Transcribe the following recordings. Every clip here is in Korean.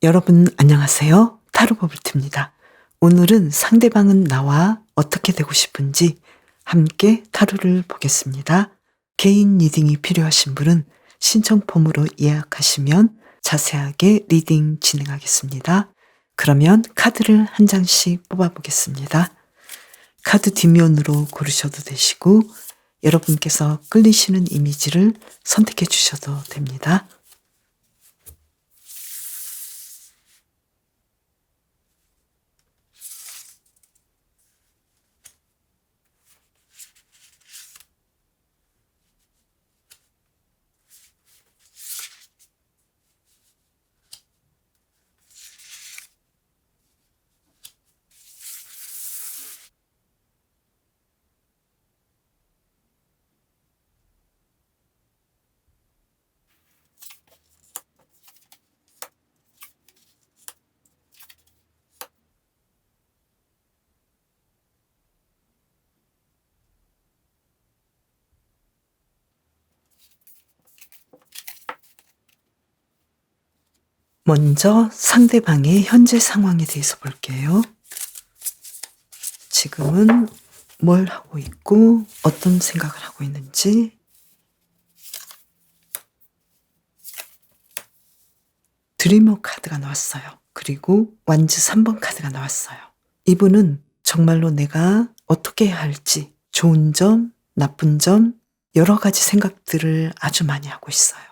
여러분 안녕하세요. 타로 버블트입니다. 오늘은 상대방은 나와 어떻게 되고 싶은지 함께 타로를 보겠습니다. 개인 리딩이 필요하신 분은 신청 폼으로 예약하시면 자세하게 리딩 진행하겠습니다. 그러면 카드를 한 장씩 뽑아보겠습니다. 카드 뒷면으로 고르셔도 되시고 여러분께서 끌리시는 이미지를 선택해 주셔도 됩니다. 먼저 상대방의 현재 상황에 대해서 볼게요. 지금은 뭘 하고 있고 어떤 생각을 하고 있는지. 드리머 카드가 나왔어요. 그리고 완즈 3번 카드가 나왔어요. 이분은 정말로 내가 어떻게 해야 할지 좋은 점, 나쁜 점 여러 가지 생각들을 아주 많이 하고 있어요.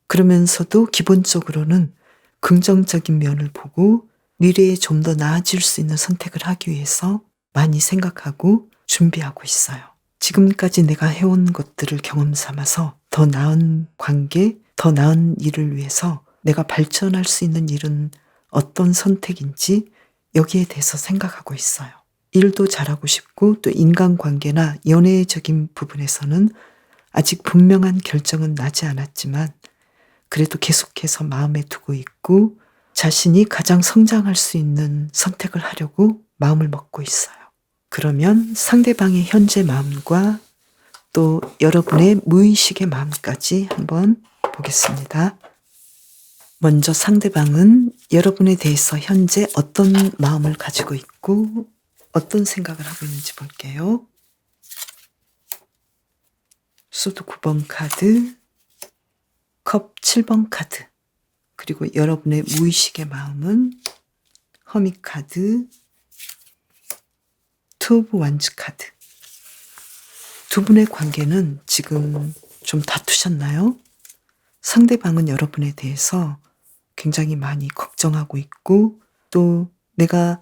그러면서도 기본적으로는 긍정적인 면을 보고 미래에 좀 더 나아질 수 있는 선택을 하기 위해서 많이 생각하고 준비하고 있어요. 지금까지 내가 해온 것들을 경험 삼아서 더 나은 관계, 더 나은 일을 위해서 내가 발전할 수 있는 일은 어떤 선택인지 여기에 대해서 생각하고 있어요. 일도 잘하고 싶고 또 인간관계나 연애적인 부분에서는 아직 분명한 결정은 나지 않았지만 그래도 계속해서 마음에 두고 있고 자신이 가장 성장할 수 있는 선택을 하려고 마음을 먹고 있어요. 그러면 상대방의 현재 마음과 또 여러분의 무의식의 마음까지 한번 보겠습니다. 먼저 상대방은 여러분에 대해서 현재 어떤 마음을 가지고 있고 어떤 생각을 하고 있는지 볼게요. 소드 9번 카드, 컵 7번 카드, 그리고 여러분의 무의식의 마음은 허미 카드, 투 오브 완즈 카드. 두 분의 관계는 지금 좀 다투셨나요? 상대방은 여러분에 대해서 굉장히 많이 걱정하고 있고 또 내가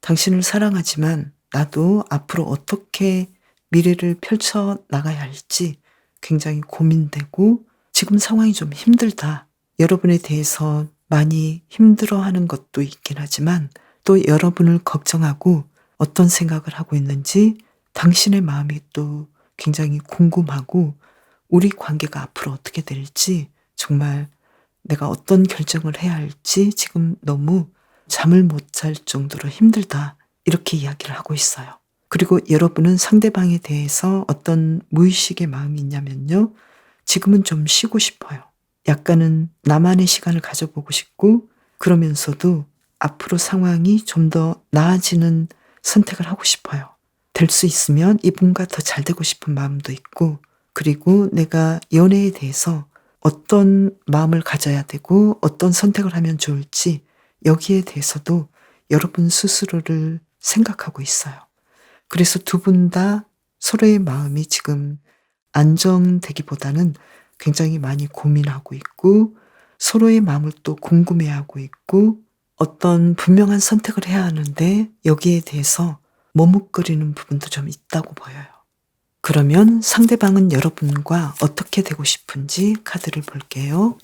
당신을 사랑하지만 나도 앞으로 어떻게 미래를 펼쳐 나가야 할지 굉장히 고민되고 지금 상황이 좀 힘들다. 여러분에 대해서 많이 힘들어하는 것도 있긴 하지만 또 여러분을 걱정하고 어떤 생각을 하고 있는지 당신의 마음이 또 굉장히 궁금하고 우리 관계가 앞으로 어떻게 될지 정말 내가 어떤 결정을 해야 할지 지금 너무 잠을 못 잘 정도로 힘들다. 이렇게 이야기를 하고 있어요. 그리고 여러분은 상대방에 대해서 어떤 무의식의 마음이 있냐면요. 지금은 좀 쉬고 싶어요. 약간은 나만의 시간을 가져보고 싶고 그러면서도 앞으로 상황이 좀 더 나아지는 선택을 하고 싶어요. 될 수 있으면 이분과 더 잘 되고 싶은 마음도 있고 그리고 내가 연애에 대해서 어떤 마음을 가져야 되고 어떤 선택을 하면 좋을지 여기에 대해서도 여러분 스스로를 생각하고 있어요. 그래서 두 분 다 서로의 마음이 지금 안정되기보다는 굉장히 많이 고민하고 있고 서로의 마음을 또 궁금해하고 있고 어떤 분명한 선택을 해야 하는데 여기에 대해서 머뭇거리는 부분도 좀 있다고 보여요. 그러면 상대방은 여러분과 어떻게 되고 싶은지 카드를 볼게요.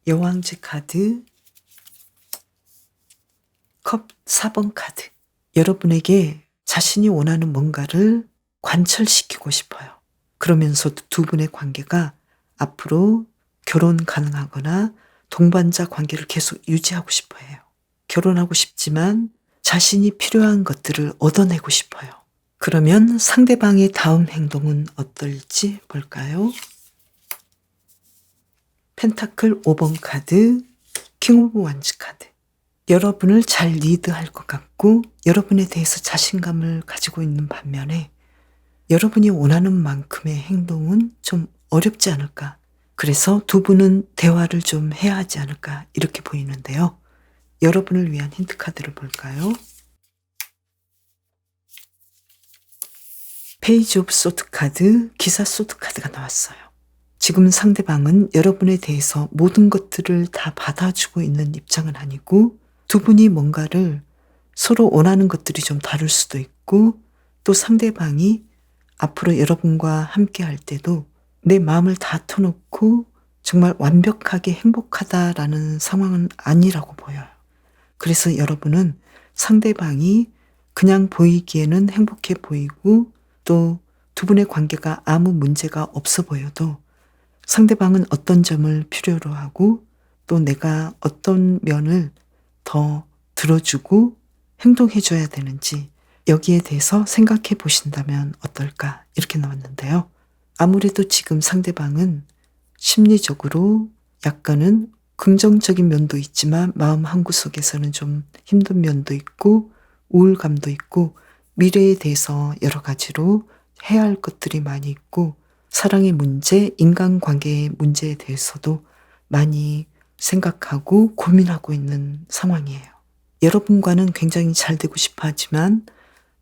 여왕제 카드, 컵 4번 카드. 여러분에게 자신이 원하는 뭔가를 관철시키고 싶어요. 그러면서도 두 분의 관계가 앞으로 결혼 가능하거나 동반자 관계를 계속 유지하고 싶어 해요. 결혼하고 싶지만 자신이 필요한 것들을 얻어내고 싶어요. 그러면 상대방의 다음 행동은 어떨지 볼까요? 펜타클 5번 카드, 킹 오브 완즈 카드. 여러분을 잘 리드할 것 같고 여러분에 대해서 자신감을 가지고 있는 반면에 여러분이 원하는 만큼의 행동은 좀 어렵지 않을까. 그래서 두 분은 대화를 좀 해야 하지 않을까 이렇게 보이는데요. 여러분을 위한 힌트 카드를 볼까요? 페이지 오브 소드 카드, 기사 소드 카드가 나왔어요. 지금 상대방은 여러분에 대해서 모든 것들을 다 받아주고 있는 입장은 아니고 두 분이 뭔가를 서로 원하는 것들이 좀 다를 수도 있고 또 상대방이 앞으로 여러분과 함께 할 때도 내 마음을 다 터놓고 정말 완벽하게 행복하다라는 상황은 아니라고 보여요. 그래서 여러분은 상대방이 그냥 보이기에는 행복해 보이고 또 두 분의 관계가 아무 문제가 없어 보여도 상대방은 어떤 점을 필요로 하고 또 내가 어떤 면을 더 들어주고 행동해줘야 되는지 여기에 대해서 생각해 보신다면 어떨까 이렇게 나왔는데요. 아무래도 지금 상대방은 심리적으로 약간은 긍정적인 면도 있지만 마음 한구석에서는 좀 힘든 면도 있고 우울감도 있고 미래에 대해서 여러 가지로 해야 할 것들이 많이 있고 사랑의 문제, 인간관계의 문제에 대해서도 많이 생각하고 고민하고 있는 상황이에요. 여러분과는 굉장히 잘 되고 싶어 하지만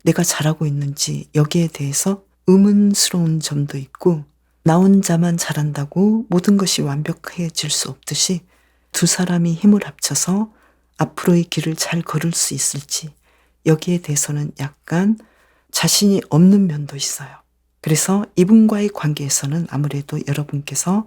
내가 잘하고 있는지 여기에 대해서 의문스러운 점도 있고 나 혼자만 잘한다고 모든 것이 완벽해질 수 없듯이 두 사람이 힘을 합쳐서 앞으로의 길을 잘 걸을 수 있을지 여기에 대해서는 약간 자신이 없는 면도 있어요. 그래서 이분과의 관계에서는 아무래도 여러분께서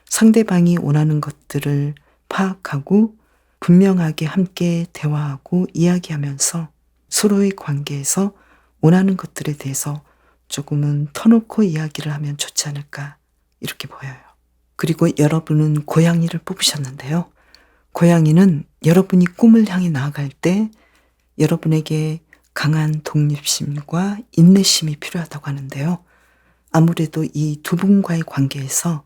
상대방이 원하는 것들을 파악하고 분명하게 함께 대화하고 이야기하면서 서로의 관계에서 원하는 것들에 대해서 조금은 터놓고 이야기를 하면 좋지 않을까 이렇게 보여요. 그리고 여러분은 고양이를 뽑으셨는데요. 고양이는 여러분이 꿈을 향해 나아갈 때 여러분에게 강한 독립심과 인내심이 필요하다고 하는데요. 아무래도 이 두 분과의 관계에서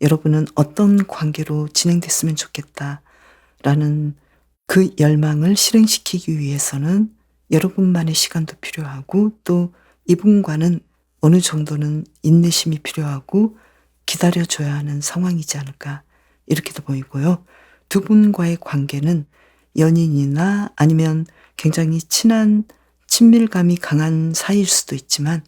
여러분은 어떤 관계로 진행됐으면 좋겠다라는 그 열망을 실행시키기 위해서는 여러분만의 시간도 필요하고 또 이분과는 어느 정도는 인내심이 필요하고 기다려줘야 하는 상황이지 않을까 이렇게도 보이고요. 두 분과의 관계는 연인이나 아니면 굉장히 친한 친밀감이 강한 사이일 수도 있지만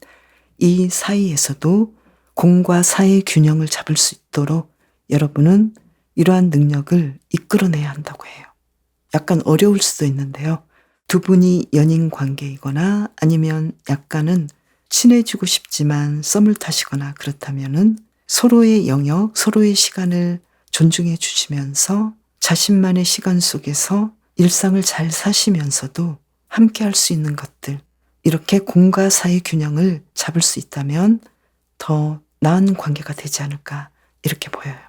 이 사이에서도 공과 사의 균형을 잡을 수 있도록 여러분은 이러한 능력을 이끌어내야 한다고 해요. 약간 어려울 수도 있는데요. 두 분이 연인 관계이거나 아니면 약간은 친해지고 싶지만 썸을 타시거나 그렇다면은 서로의 영역, 서로의 시간을 존중해 주시면서 자신만의 시간 속에서 일상을 잘 사시면서도 함께 할 수 있는 것들, 이렇게 공과 사의 균형을 잡을 수 있다면 더 나은 관계가 되지 않을까 이렇게 보여요.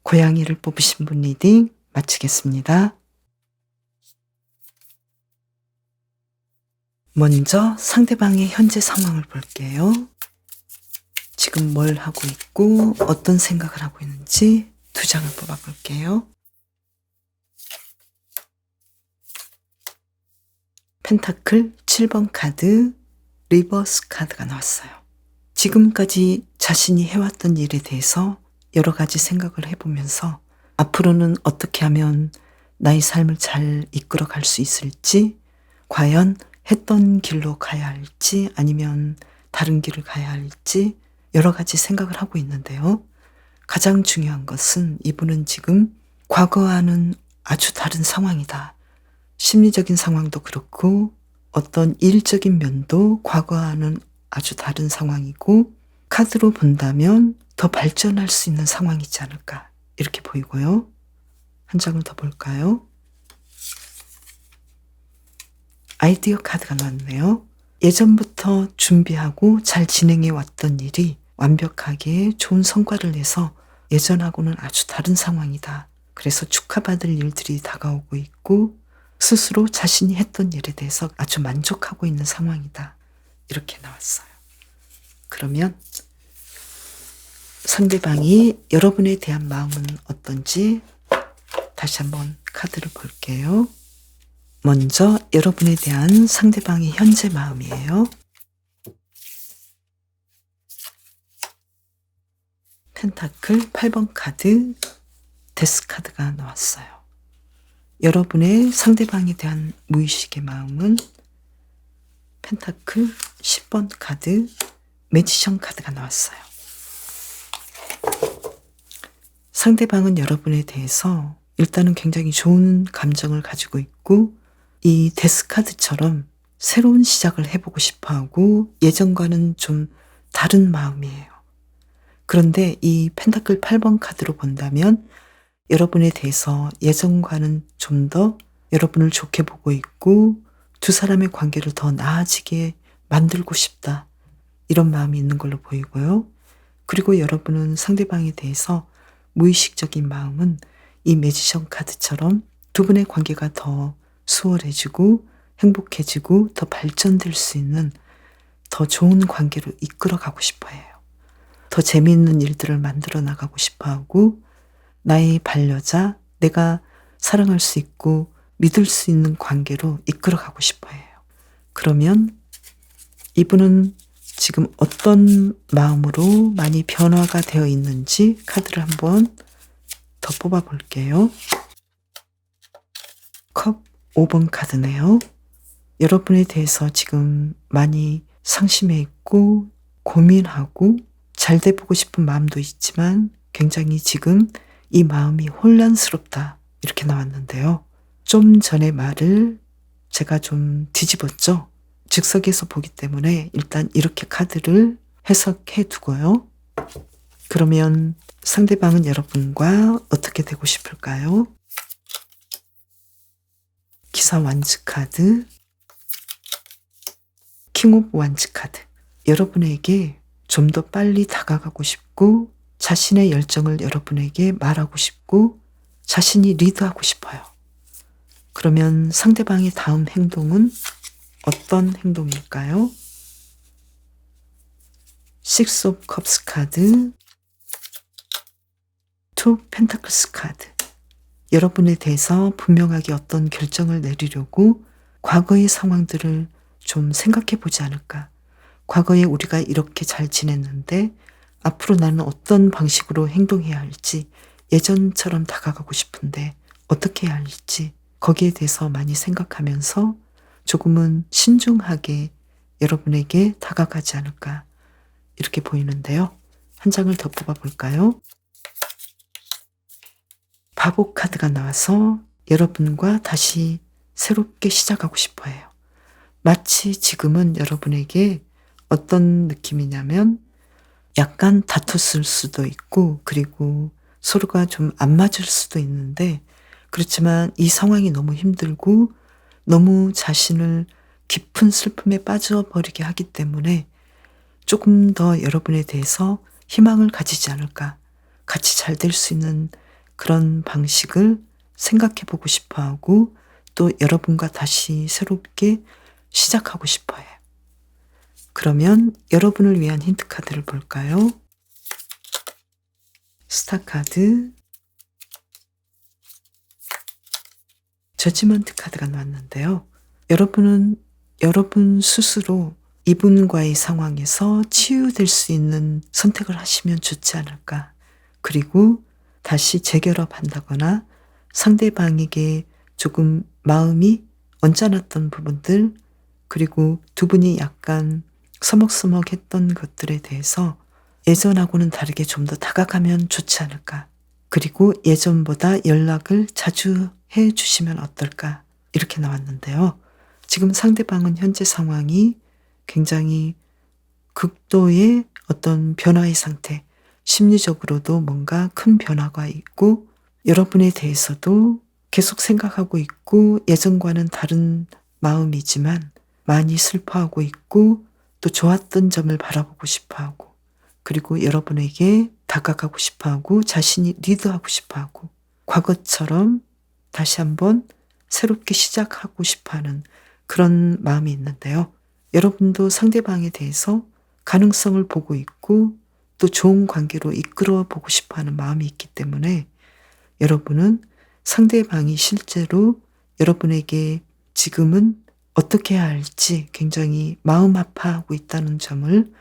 고양이를 뽑으신 분 리딩 마치겠습니다. 먼저 상대방의 현재 상황을 볼게요. 지금 뭘 하고 있고 어떤 생각을 하고 있는지 두 장을 뽑아볼게요. 펜타클 7번 카드, 리버스 카드가 나왔어요. 지금까지 자신이 해왔던 일에 대해서 여러 가지 생각을 해보면서 앞으로는 어떻게 하면 나의 삶을 잘 이끌어 갈 수 있을지, 과연 했던 길로 가야 할지 아니면 다른 길을 가야 할지 여러 가지 생각을 하고 있는데요. 가장 중요한 것은 이분은 지금 과거와는 아주 다른 상황이다. 심리적인 상황도 그렇고 어떤 일적인 면도 과거와는 아주 다른 상황이고 카드로 본다면 더 발전할 수 있는 상황이지 않을까 이렇게 보이고요. 한 장을 더 볼까요? 아이디어 카드가 나왔네요. 예전부터 준비하고 잘 진행해 왔던 일이 완벽하게 좋은 성과를 내서 예전하고는 아주 다른 상황이다. 그래서 축하받을 일들이 다가오고 있고 스스로 자신이 했던 일에 대해서 아주 만족하고 있는 상황이다. 이렇게 나왔어요. 그러면 상대방이 여러분에 대한 마음은 어떤지 다시 한번 카드를 볼게요. 먼저 여러분에 대한 상대방의 현재 마음이에요. 펜타클 8번 카드, 데스 카드가 나왔어요. 여러분의 상대방에 대한 무의식의 마음은 펜타클 10번 카드, 매지션 카드가 나왔어요. 상대방은 여러분에 대해서 일단은 굉장히 좋은 감정을 가지고 있고, 이 데스 카드처럼 새로운 시작을 해보고 싶어 하고 예전과는 좀 다른 마음이에요. 그런데 이 펜타클 8번 카드로 본다면 여러분에 대해서 예전과는 좀 더 여러분을 좋게 보고 있고 두 사람의 관계를 더 나아지게 만들고 싶다, 이런 마음이 있는 걸로 보이고요. 그리고 여러분은 상대방에 대해서 무의식적인 마음은 이 매지션 카드처럼 두 분의 관계가 더 수월해지고 행복해지고 더 발전될 수 있는 더 좋은 관계로 이끌어가고 싶어 해요. 더 재미있는 일들을 만들어 나가고 싶어 하고 나의 반려자, 내가 사랑할 수 있고 믿을 수 있는 관계로 이끌어가고 싶어 해요. 그러면 이분은 지금 어떤 마음으로 많이 변화가 되어 있는지 카드를 한번 더 뽑아 볼게요. 컵 5번 카드네요. 여러분에 대해서 지금 많이 상심해 있고 고민하고 잘 돼보고 싶은 마음도 있지만 굉장히 지금 이 마음이 혼란스럽다, 이렇게 나왔는데요. 좀 전에 말을 제가 좀 뒤집었죠. 즉석에서 보기 때문에 일단 이렇게 카드를 해석해 두고요. 그러면 상대방은 여러분과 어떻게 되고 싶을까요? 기사 완즈 카드, 킹 오브 완즈 카드. 여러분에게 좀 더 빨리 다가가고 싶고 자신의 열정을 여러분에게 말하고 싶고 자신이 리드하고 싶어요. 그러면 상대방의 다음 행동은 어떤 행동일까요? 식스 오브 컵스 카드, 투 펜타클스 카드. 여러분에 대해서 분명하게 어떤 결정을 내리려고 과거의 상황들을 좀 생각해 보지 않을까. 과거에 우리가 이렇게 잘 지냈는데 앞으로 나는 어떤 방식으로 행동해야 할지, 예전처럼 다가가고 싶은데 어떻게 해야 할지, 거기에 대해서 많이 생각하면서 조금은 신중하게 여러분에게 다가가지 않을까, 이렇게 보이는데요. 한 장을 더 뽑아 볼까요? 바보 카드가 나와서 여러분과 다시 새롭게 시작하고 싶어 해요. 마치 지금은 여러분에게 어떤 느낌이냐면 약간 다퉜을 수도 있고 그리고 서로가 좀 안 맞을 수도 있는데, 그렇지만 이 상황이 너무 힘들고 너무 자신을 깊은 슬픔에 빠져버리게 하기 때문에 조금 더 여러분에 대해서 희망을 가지지 않을까, 같이 잘 될 수 있는 그런 방식을 생각해 보고 싶어 하고 또 여러분과 다시 새롭게 시작하고 싶어 해요. 그러면 여러분을 위한 힌트 카드를 볼까요? 스타 카드, 저지먼트 카드가 나왔는데요. 여러분은 여러분 스스로 이분과의 상황에서 치유될 수 있는 선택을 하시면 좋지 않을까. 그리고 다시 재결합한다거나 상대방에게 조금 마음이 언짢았던 부분들, 그리고 두 분이 약간 서먹서먹했던 것들에 대해서 예전하고는 다르게 좀 더 다가가면 좋지 않을까. 그리고 예전보다 연락을 자주 해 주시면 어떨까, 이렇게 나왔는데요. 지금 상대방은 현재 상황이 굉장히 극도의 어떤 변화의 상태, 심리적으로도 뭔가 큰 변화가 있고 여러분에 대해서도 계속 생각하고 있고 예전과는 다른 마음이지만 많이 슬퍼하고 있고 또 좋았던 점을 바라보고 싶어하고 그리고 여러분에게 다가가고 싶어하고 자신이 리드하고 싶어하고 과거처럼 다시 한번 새롭게 시작하고 싶어하는 그런 마음이 있는데요. 여러분도 상대방에 대해서 가능성을 보고 있고 또 좋은 관계로 이끌어 보고 싶어 하는 마음이 있기 때문에 여러분은 상대방이 실제로 여러분에게 지금은 어떻게 해야 할지 굉장히 마음 아파하고 있다는 점을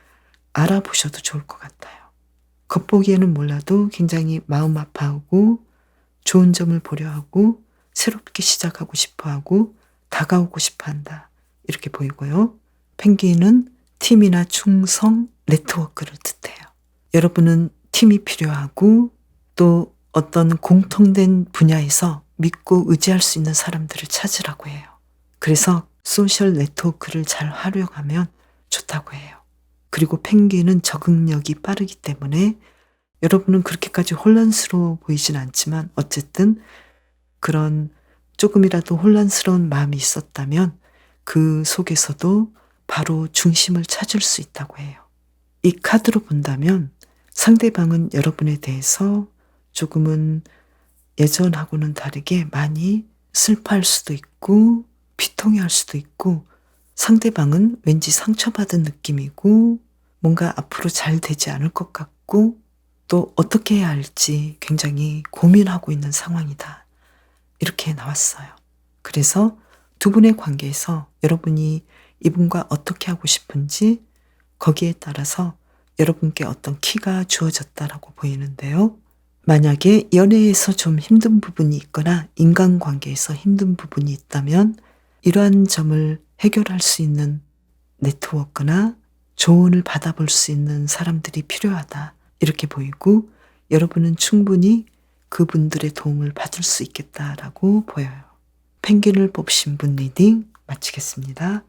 알아보셔도 좋을 것 같아요. 겉보기에는 몰라도 굉장히 마음 아파하고 좋은 점을 보려 하고 새롭게 시작하고 싶어 하고 다가오고 싶어 한다. 이렇게 보이고요. 펭귄은 팀이나 충성, 네트워크를 뜻해요. 여러분은 팀이 필요하고 또 어떤 공통된 분야에서 믿고 의지할 수 있는 사람들을 찾으라고 해요. 그래서 소셜 네트워크를 잘 활용하면 좋다고 해요. 그리고 펭귄은 적응력이 빠르기 때문에 여러분은 그렇게까지 혼란스러워 보이진 않지만 어쨌든 그런 조금이라도 혼란스러운 마음이 있었다면 그 속에서도 바로 중심을 찾을 수 있다고 해요. 이 카드로 본다면 상대방은 여러분에 대해서 조금은 예전하고는 다르게 많이 슬퍼할 수도 있고 비통해할 수도 있고 상대방은 왠지 상처받은 느낌이고 뭔가 앞으로 잘 되지 않을 것 같고 또 어떻게 해야 할지 굉장히 고민하고 있는 상황이다. 이렇게 나왔어요. 그래서 두 분의 관계에서 여러분이 이분과 어떻게 하고 싶은지 거기에 따라서 여러분께 어떤 키가 주어졌다라고 보이는데요. 만약에 연애에서 좀 힘든 부분이 있거나 인간관계에서 힘든 부분이 있다면 이러한 점을 해결할 수 있는 네트워크나 조언을 받아볼 수 있는 사람들이 필요하다. 이렇게 보이고 여러분은 충분히 그분들의 도움을 받을 수 있겠다라고 보여요. 펭귄을 뽑으신 분 리딩 마치겠습니다.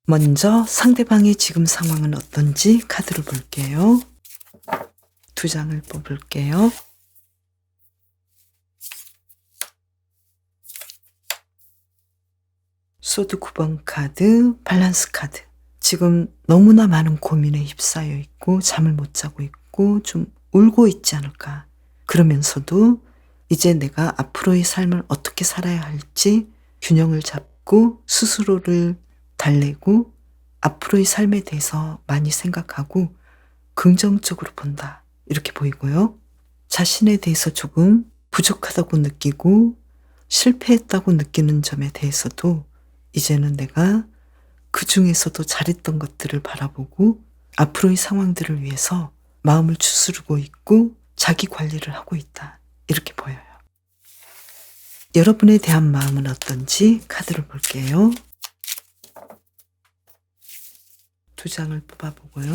먼저 상대방의 지금 상황은 어떤지 카드를 볼게요. 두 장을 뽑을게요. 소드 9번 카드, 밸런스 카드. 지금 너무나 많은 고민에 휩싸여 있고 잠을 못 자고 있고 좀 울고 있지 않을까. 그러면서도 이제 내가 앞으로의 삶을 어떻게 살아야 할지 균형을 잡고 스스로를 달래고 앞으로의 삶에 대해서 많이 생각하고 긍정적으로 본다. 이렇게 보이고요. 자신에 대해서 조금 부족하다고 느끼고 실패했다고 느끼는 점에 대해서도 이제는 내가 그 중에서도 잘했던 것들을 바라보고 앞으로의 상황들을 위해서 마음을 추스르고 있고 자기 관리를 하고 있다. 이렇게 보여요. 여러분에 대한 마음은 어떤지 카드를 볼게요. 두 장을 뽑아보고요.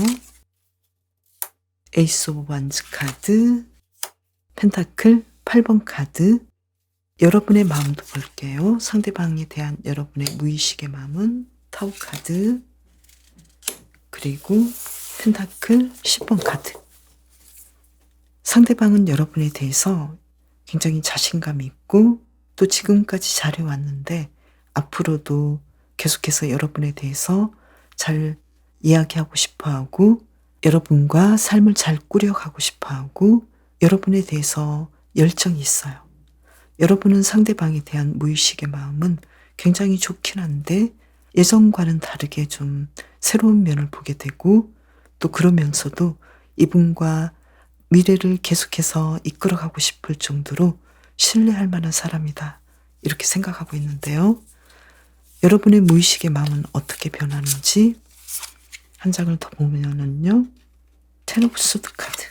에이스 오브 완즈 카드, 펜타클 8번 카드. 여러분의 마음도 볼게요. 상대방에 대한 여러분의 무의식의 마음은 타워 카드, 그리고 펜타클 10번 카드. 상대방은 여러분에 대해서 굉장히 자신감이 있고 또 지금까지 잘해왔는데 앞으로도 계속해서 여러분에 대해서 잘 이야기하고 싶어하고 여러분과 삶을 잘 꾸려가고 싶어하고 여러분에 대해서 열정이 있어요. 여러분은 상대방에 대한 무의식의 마음은 굉장히 좋긴 한데 예전과는 다르게 좀 새로운 면을 보게 되고 또 그러면서도 이분과 미래를 계속해서 이끌어가고 싶을 정도로 신뢰할 만한 사람이다. 이렇게 생각하고 있는데요. 여러분의 무의식의 마음은 어떻게 변하는지 한 장을 더 보면은요. 텐 오브 소드 카드.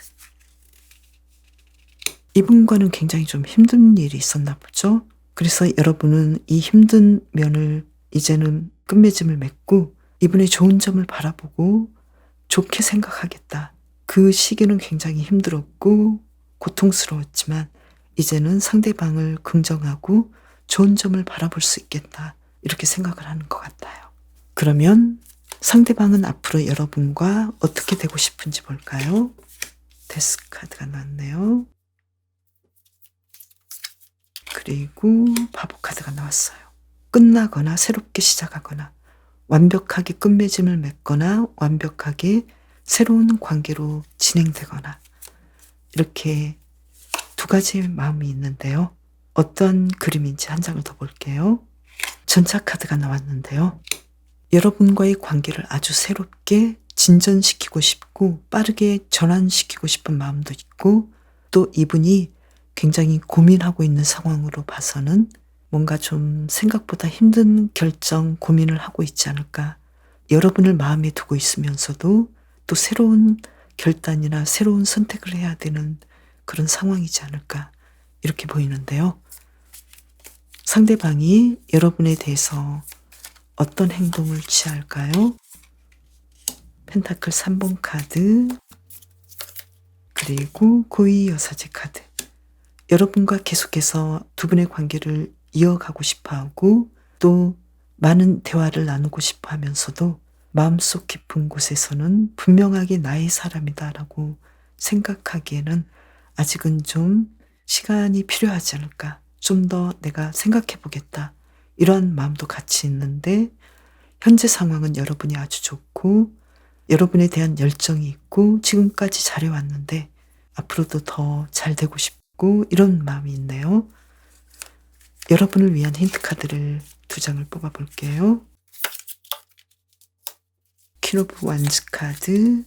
이분과는 굉장히 좀 힘든 일이 있었나 보죠. 그래서 여러분은 이 힘든 면을 이제는 끝맺음을 맺고 이분의 좋은 점을 바라보고 좋게 생각하겠다. 그 시기는 굉장히 힘들었고 고통스러웠지만 이제는 상대방을 긍정하고 좋은 점을 바라볼 수 있겠다. 이렇게 생각을 하는 것 같아요. 그러면 상대방은 앞으로 여러분과 어떻게 되고 싶은지 볼까요? 데스 카드가 나왔네요. 그리고 바보 카드가 나왔어요. 끝나거나 새롭게 시작하거나 완벽하게 끝맺음을 맺거나 완벽하게 새로운 관계로 진행되거나 이렇게 두 가지의 마음이 있는데요. 어떤 그림인지 한 장을 더 볼게요. 전차 카드가 나왔는데요. 여러분과의 관계를 아주 새롭게 진전시키고 싶고 빠르게 전환시키고 싶은 마음도 있고, 또 이분이 굉장히 고민하고 있는 상황으로 봐서는 뭔가 좀 생각보다 힘든 결정, 고민을 하고 있지 않을까. 여러분을 마음에 두고 있으면서도 또 새로운 결단이나 새로운 선택을 해야 되는 그런 상황이지 않을까, 이렇게 보이는데요. 상대방이 여러분에 대해서 어떤 행동을 취할까요? 펜타클 3번 카드, 그리고 고위 여사제 카드. 여러분과 계속해서 두 분의 관계를 이어가고 싶어 하고, 또 많은 대화를 나누고 싶어 하면서도 마음속 깊은 곳에서는 분명하게 나의 사람이다라고 생각하기에는 아직은 좀 시간이 필요하지 않을까. 좀 더 내가 생각해 보겠다, 이러한 마음도 같이 있는데, 현재 상황은 여러분이 아주 좋고 여러분에 대한 열정이 있고 지금까지 잘해왔는데 앞으로도 더 잘 되고 싶고 이런 마음이 있네요. 여러분을 위한 힌트 카드를 2장을 뽑아 볼게요. 퀸 오브 완즈 카드,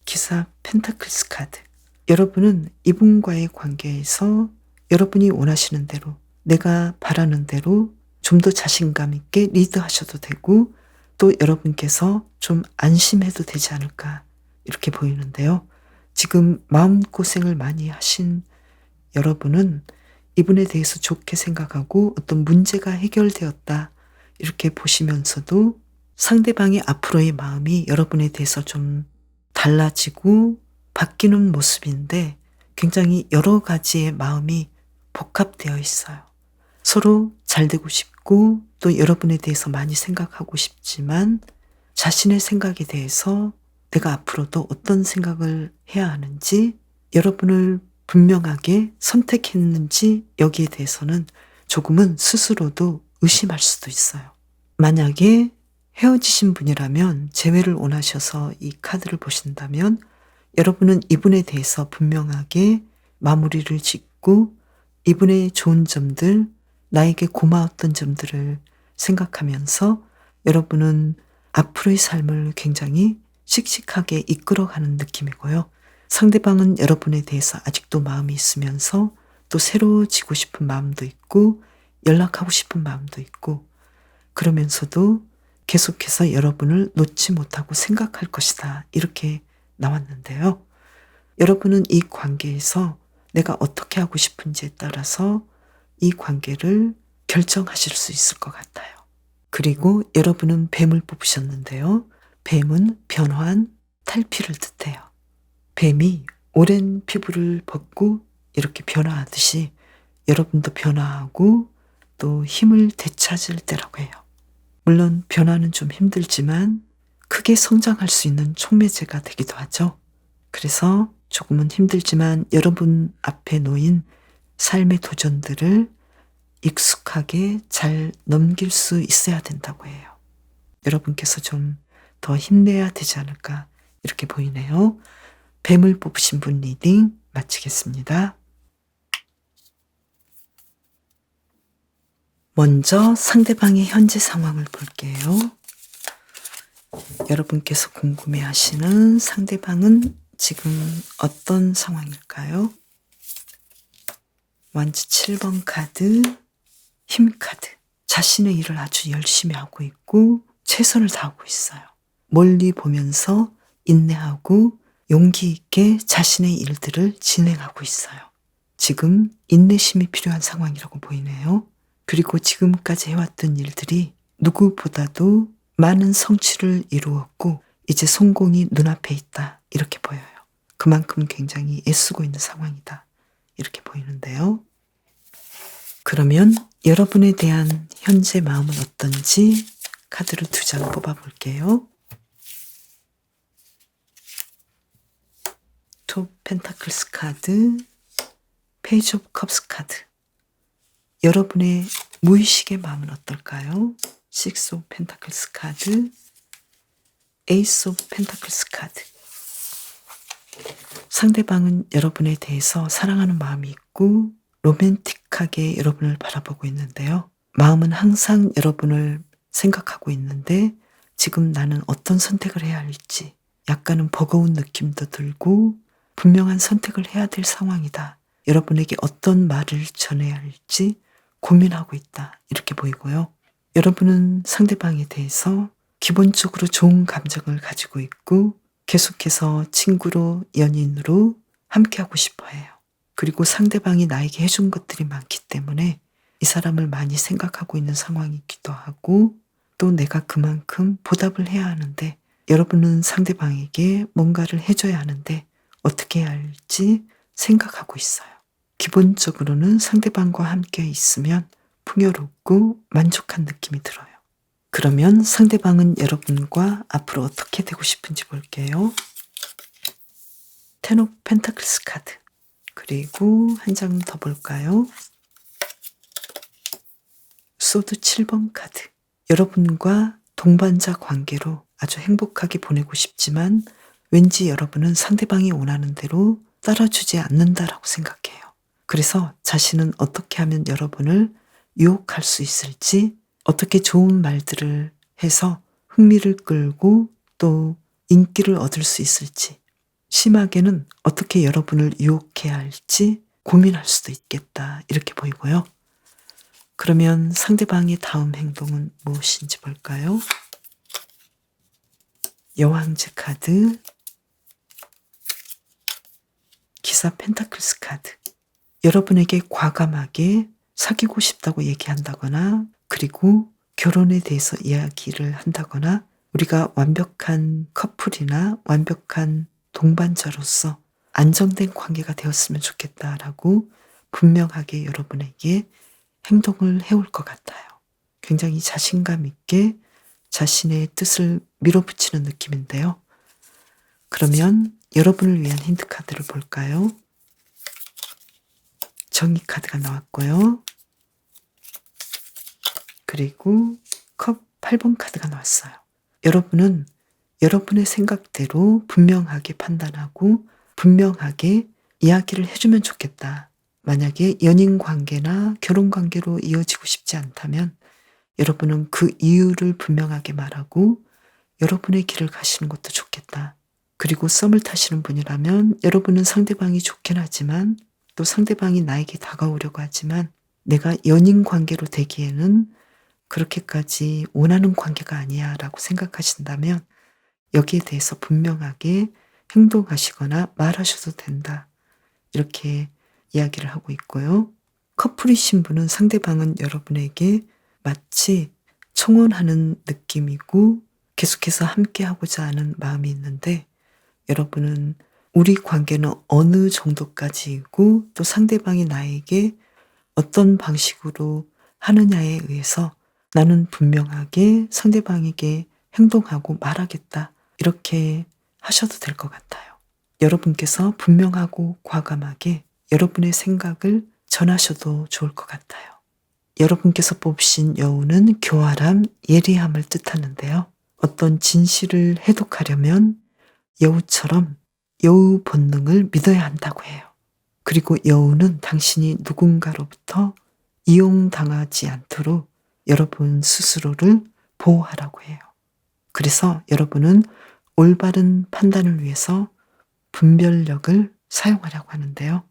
기사 펜타클스 카드. 여러분은 이분과의 관계에서 여러분이 원하시는 대로, 내가 바라는 대로 좀 더 자신감 있게 리드하셔도 되고, 또 여러분께서 좀 안심해도 되지 않을까, 이렇게 보이는데요. 지금 마음고생을 많이 하신 여러분은 이분에 대해서 좋게 생각하고 어떤 문제가 해결되었다, 이렇게 보시면서도 상대방의 앞으로의 마음이 여러분에 대해서 좀 달라지고 바뀌는 모습인데, 굉장히 여러 가지의 마음이 복합되어 있어요. 서로 잘 되고 싶고 또 여러분에 대해서 많이 생각하고 싶지만, 자신의 생각에 대해서 내가 앞으로도 어떤 생각을 해야 하는지, 여러분을 분명하게 선택했는지, 여기에 대해서는 조금은 스스로도 의심할 수도 있어요. 만약에 헤어지신 분이라면, 재회를 원하셔서 이 카드를 보신다면 여러분은 이분에 대해서 분명하게 마무리를 짓고 이분의 좋은 점들, 나에게 고마웠던 점들을 생각하면서 여러분은 앞으로의 삶을 굉장히 씩씩하게 이끌어가는 느낌이고요. 상대방은 여러분에 대해서 아직도 마음이 있으면서 또 새로워지고 싶은 마음도 있고 연락하고 싶은 마음도 있고, 그러면서도 계속해서 여러분을 놓지 못하고 생각할 것이다, 이렇게 나왔는데요. 여러분은 이 관계에서 내가 어떻게 하고 싶은지에 따라서 이 관계를 결정하실 수 있을 것 같아요. 그리고 여러분은 뱀을 뽑으셨는데요. 뱀은 변환, 탈피를 뜻해요. 뱀이 오랜 피부를 벗고 이렇게 변화하듯이 여러분도 변화하고 또 힘을 되찾을 때라고 해요. 물론 변화는 좀 힘들지만 크게 성장할 수 있는 촉매제가 되기도 하죠. 그래서 조금은 힘들지만 여러분 앞에 놓인 삶의 도전들을 익숙하게 잘 넘길 수 있어야 된다고 해요. 여러분께서 좀 더 힘내야 되지 않을까, 이렇게 보이네요. 뱀을 뽑으신 분 리딩 마치겠습니다. 먼저 상대방의 현재 상황을 볼게요. 여러분께서 궁금해하시는 상대방은 지금 어떤 상황일까요? 완즈 7번 카드, 힘 카드. 자신의 일을 아주 열심히 하고 있고 최선을 다하고 있어요. 멀리 보면서 인내하고 용기 있게 자신의 일들을 진행하고 있어요. 지금 인내심이 필요한 상황이라고 보이네요. 그리고 지금까지 해왔던 일들이 누구보다도 많은 성취를 이루었고 이제 성공이 눈앞에 있다, 이렇게 보여요. 그만큼 굉장히 애쓰고 있는 상황이다, 이렇게 보이는데요. 그러면 여러분에 대한 현재 마음은 어떤지 카드를 2장 뽑아볼게요. 투 펜타클스 카드, 페이지 오브 컵스 카드. 여러분의 무의식의 마음은 어떨까요? 식스 오브 펜타클스 카드, 에이스 오브 펜타클스 카드. 상대방은 여러분에 대해서 사랑하는 마음이 있고 로맨틱하게 여러분을 바라보고 있는데요. 마음은 항상 여러분을 생각하고 있는데 지금 나는 어떤 선택을 해야 할지 약간은 버거운 느낌도 들고 분명한 선택을 해야 될 상황이다. 여러분에게 어떤 말을 전해야 할지 고민하고 있다. 이렇게 보이고요. 여러분은 상대방에 대해서 기본적으로 좋은 감정을 가지고 있고 계속해서 친구로, 연인으로 함께하고 싶어 해요. 그리고 상대방이 나에게 해준 것들이 많기 때문에 이 사람을 많이 생각하고 있는 상황이기도 하고 또 내가 그만큼 보답을 해야 하는데 여러분은 상대방에게 뭔가를 해줘야 하는데 어떻게 해야 할지 생각하고 있어요. 기본적으로는 상대방과 함께 있으면 풍요롭고 만족한 느낌이 들어요. 그러면 상대방은 여러분과 앞으로 어떻게 되고 싶은지 볼게요. 텐 오브 펜타클스 카드. 그리고 한 장 더 볼까요? 소드 7번 카드. 여러분과 동반자 관계로 아주 행복하게 보내고 싶지만 왠지 여러분은 상대방이 원하는 대로 따라주지 않는다라고 생각해요. 그래서 자신은 어떻게 하면 여러분을 유혹할 수 있을지, 어떻게 좋은 말들을 해서 흥미를 끌고 또 인기를 얻을 수 있을지, 심하게는 어떻게 여러분을 유혹해야 할지 고민할 수도 있겠다. 이렇게 보이고요. 그러면 상대방의 다음 행동은 무엇인지 볼까요? 여왕제 카드, 기사 펜타클스 카드. 여러분에게 과감하게 사귀고 싶다고 얘기한다거나 그리고 결혼에 대해서 이야기를 한다거나 우리가 완벽한 커플이나 완벽한 동반자로서 안정된 관계가 되었으면 좋겠다라고 분명하게 여러분에게 행동을 해올 것 같아요. 굉장히 자신감 있게 자신의 뜻을 밀어붙이는 느낌인데요. 그러면 여러분을 위한 힌트 카드를 볼까요? 정의 카드가 나왔고요. 그리고 컵 8번 카드가 나왔어요. 여러분은 여러분의 생각대로 분명하게 판단하고 분명하게 이야기를 해주면 좋겠다. 만약에 연인 관계나 결혼 관계로 이어지고 싶지 않다면 여러분은 그 이유를 분명하게 말하고 여러분의 길을 가시는 것도 좋겠다. 그리고 썸을 타시는 분이라면 여러분은 상대방이 좋긴 하지만 또 상대방이 나에게 다가오려고 하지만 내가 연인 관계로 되기에는 그렇게까지 원하는 관계가 아니야 라고 생각하신다면 여기에 대해서 분명하게 행동하시거나 말하셔도 된다. 이렇게 이야기를 하고 있고요. 커플이신 분은 상대방은 여러분에게 마치 청혼하는 느낌이고 계속해서 함께하고자 하는 마음이 있는데 여러분은 우리 관계는 어느 정도까지이고 또 상대방이 나에게 어떤 방식으로 하느냐에 의해서 나는 분명하게 상대방에게 행동하고 말하겠다. 이렇게 하셔도 될 것 같아요. 여러분께서 분명하고 과감하게 여러분의 생각을 전하셔도 좋을 것 같아요. 여러분께서 뽑으신 여우는 교활함, 예리함을 뜻하는데요. 어떤 진실을 해독하려면 여우처럼 여우 본능을 믿어야 한다고 해요. 그리고 여우는 당신이 누군가로부터 이용당하지 않도록 여러분 스스로를 보호하라고 해요. 그래서 여러분은 올바른 판단을 위해서 분별력을 사용하라고 하는데요.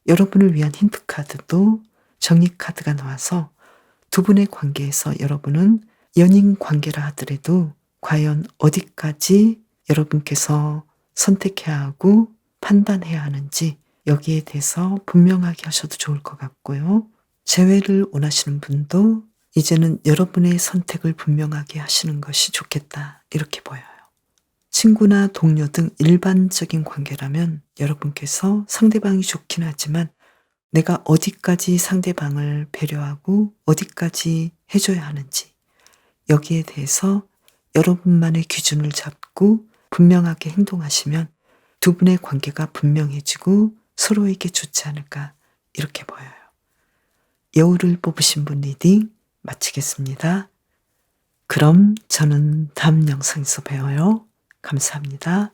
여러분을 위한 힌트 카드도 정의 카드가 나와서 두 분의 관계에서 여러분은 연인 관계라 하더라도 과연 어디까지 여러분께서 선택해야 하고 판단해야 하는지 여기에 대해서 분명하게 하셔도 좋을 것 같고요. 재회를 원하시는 분도 이제는 여러분의 선택을 분명하게 하시는 것이 좋겠다. 이렇게 보여요. 친구나 동료 등 일반적인 관계라면 여러분께서 상대방이 좋긴 하지만 내가 어디까지 상대방을 배려하고 어디까지 해줘야 하는지 여기에 대해서 여러분만의 기준을 잡고 분명하게 행동하시면 두 분의 관계가 분명해지고 서로에게 좋지 않을까 이렇게 보여요. 여우를 뽑으신 분 리딩 마치겠습니다. 그럼 저는 다음 영상에서 봬요. 감사합니다.